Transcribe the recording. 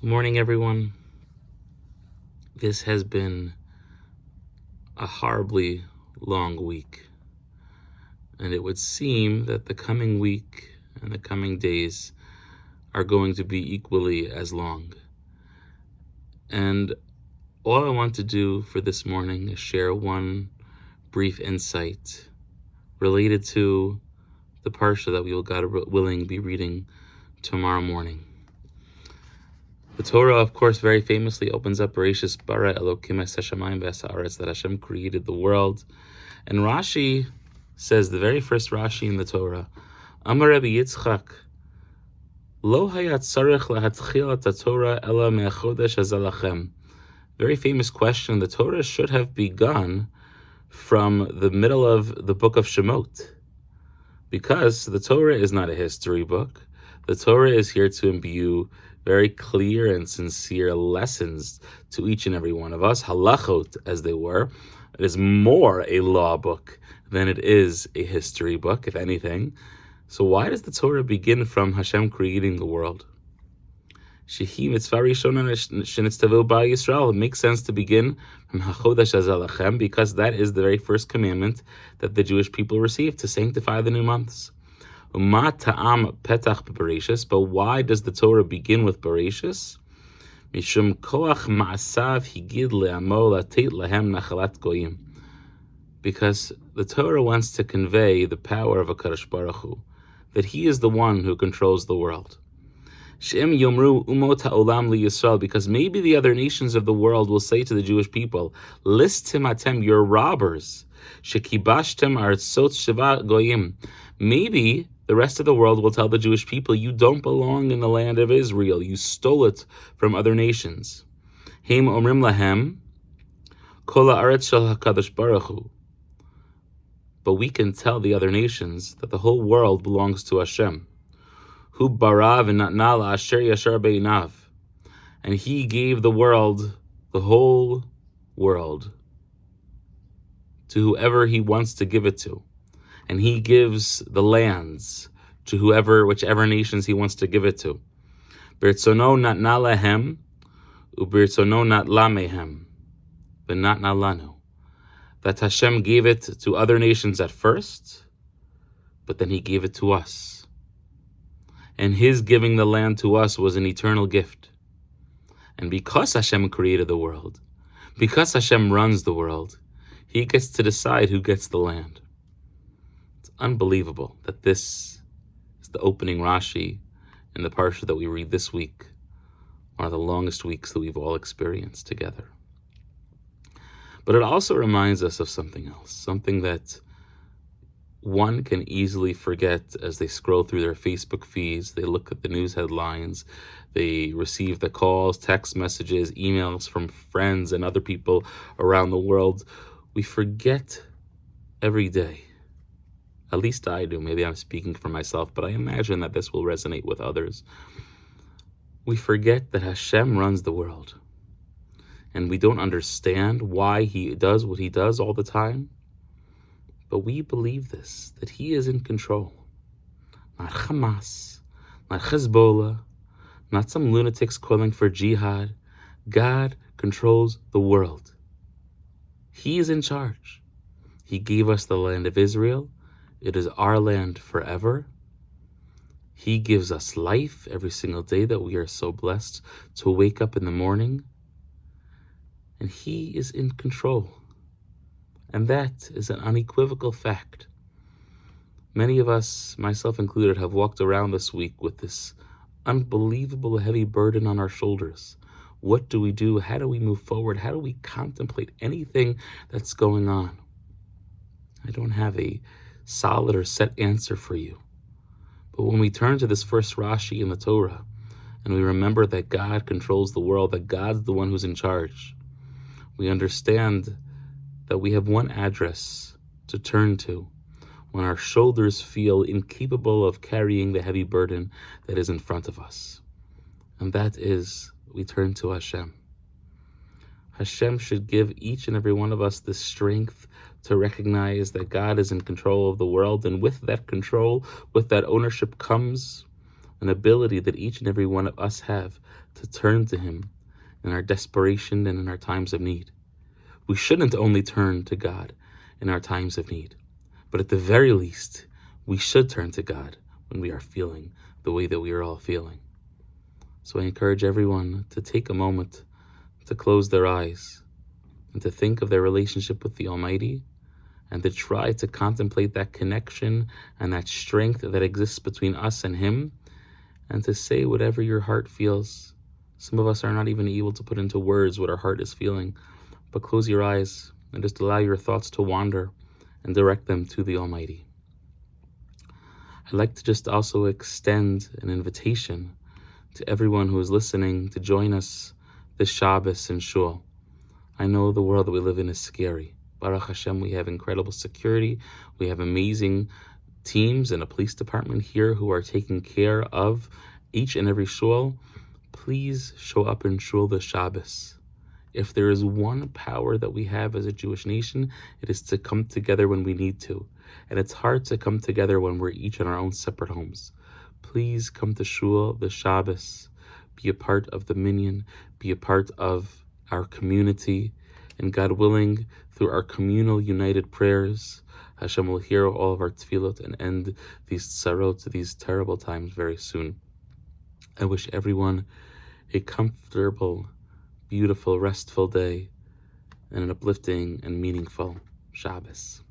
Good morning, everyone. This has been a horribly long week, and it would seem that the coming week and the coming days are going to be equally as long. And all I want to do for this morning is share one brief insight related to the parsha that we will, God willing, be reading tomorrow morning. The Torah, of course, very famously opens up Bereshis bara Elokim es hashamayim v'ha'aretz, that Hashem created the world. And Rashi says, the very first Rashi in the Torah, Amar Rabbi Yitzchak, Lo hayat tzarech lahatchil at Torah ela me'achodesh hazalachem. Very famous question. The Torah should have begun from the middle of the book of Shemot, because the Torah is not a history book. The Torah is here to imbue very clear and sincere lessons to each and every one of us, halachot as they were. It is more a law book than it is a history book, if anything. So why does the Torah begin from Hashem creating the world? Shehi mitzvah rishona shenitztavu b'al Yisrael. It makes sense to begin from Hachodesh Hazalachem, because that is the very first commandment that the Jewish people received, to sanctify the new months. Uma ta'am petach b'Bereshis. But why does the Torah begin with Bereshis? Mishum koach ma'asav higid le'amo latet lahem nachalat goyim. Because the Torah wants to convey the power of HaKadosh Baruch Hu, that He is the one who controls the world. Shem yomru umot ha'olam liYisrael, because maybe the other nations of the world will say to the Jewish people, Listim atem, you're robbers. Shekibashtem artzot sheva goyim. Maybe the rest of the world will tell the Jewish people, you don't belong in the land of Israel. You stole it from other nations. Heim omrim lahem, kol ha'aretz shel HaKadosh Baruch Hu. But we can tell the other nations that the whole world belongs to Hashem. Hu barav v'natna la'asher yashar beinav. And He gave the world, the whole world, to whoever He wants to give it to. And He gives the lands to whichever nations He wants to give it to. B'rtzono natna lehem, u'b'rtzono natla mehem, v'natna lanu. That Hashem gave it to other nations at first, but then He gave it to us. And His giving the land to us was an eternal gift. And because Hashem created the world, because Hashem runs the world, He gets to decide who gets the land. It's unbelievable that this is the opening Rashi in the parsha that we read this week, one of the longest weeks that we've all experienced together. But it also reminds us of something else, something that one can easily forget as they scroll through their Facebook feeds, they look at the news headlines, they receive the calls, text messages, emails from friends and other people around the world. We forget every day. At least I do. Maybe I'm speaking for myself, but I imagine that this will resonate with others. We forget that Hashem runs the world. And we don't understand why He does what He does all the time. But we believe this, that He is in control. Not Hamas, not Hezbollah, not some lunatics calling for jihad. God controls the world. He is in charge. He gave us the land of Israel. It is our land forever. He gives us life every single day that we are so blessed to wake up in the morning. And He is in control. And that is an unequivocal fact. Many of us, myself included, have walked around this week with this unbelievable heavy burden on our shoulders. What do we do? How do we move forward? How do we contemplate anything that's going on? I don't have a solid or set answer for you. But when we turn to this first Rashi in the Torah, and we remember that God controls the world, that God's the one who's in charge, we understand that we have one address to turn to when our shoulders feel incapable of carrying the heavy burden that is in front of us. And that is, we turn to Hashem. Hashem should give each and every one of us the strength to recognize that God is in control of the world. And with that control, with that ownership comes an ability that each and every one of us have to turn to him in our desperation and in our times of need. We shouldn't only turn to God in our times of need, but at the very least, we should turn to God when we are feeling the way that we are all feeling. So I encourage everyone to take a moment to close their eyes and to think of their relationship with the Almighty, and to try to contemplate that connection and that strength that exists between us and him, and to say whatever your heart feels. Some of us are not even able to put into words what our heart is feeling, but close your eyes and just allow your thoughts to wander and direct them to the Almighty. I'd like to just also extend an invitation to everyone who is listening to join us this Shabbos in Shul. I know the world that we live in is scary. Baruch Hashem, we have incredible security. We have amazing teams and a police department here who are taking care of each and every shul. Please show up in Shul this Shabbos. If there is one power that we have as a Jewish nation, it is to come together when we need to. And it's hard to come together when we're each in our own separate homes. Please come to Shul this Shabbos. Be a part of the minyan. Be a part of our community. And God willing, through our communal united prayers, Hashem will hear all of our tefillot and end these tzarot, these terrible times, very soon. I wish everyone a comfortable, beautiful, restful day and an uplifting and meaningful Shabbos.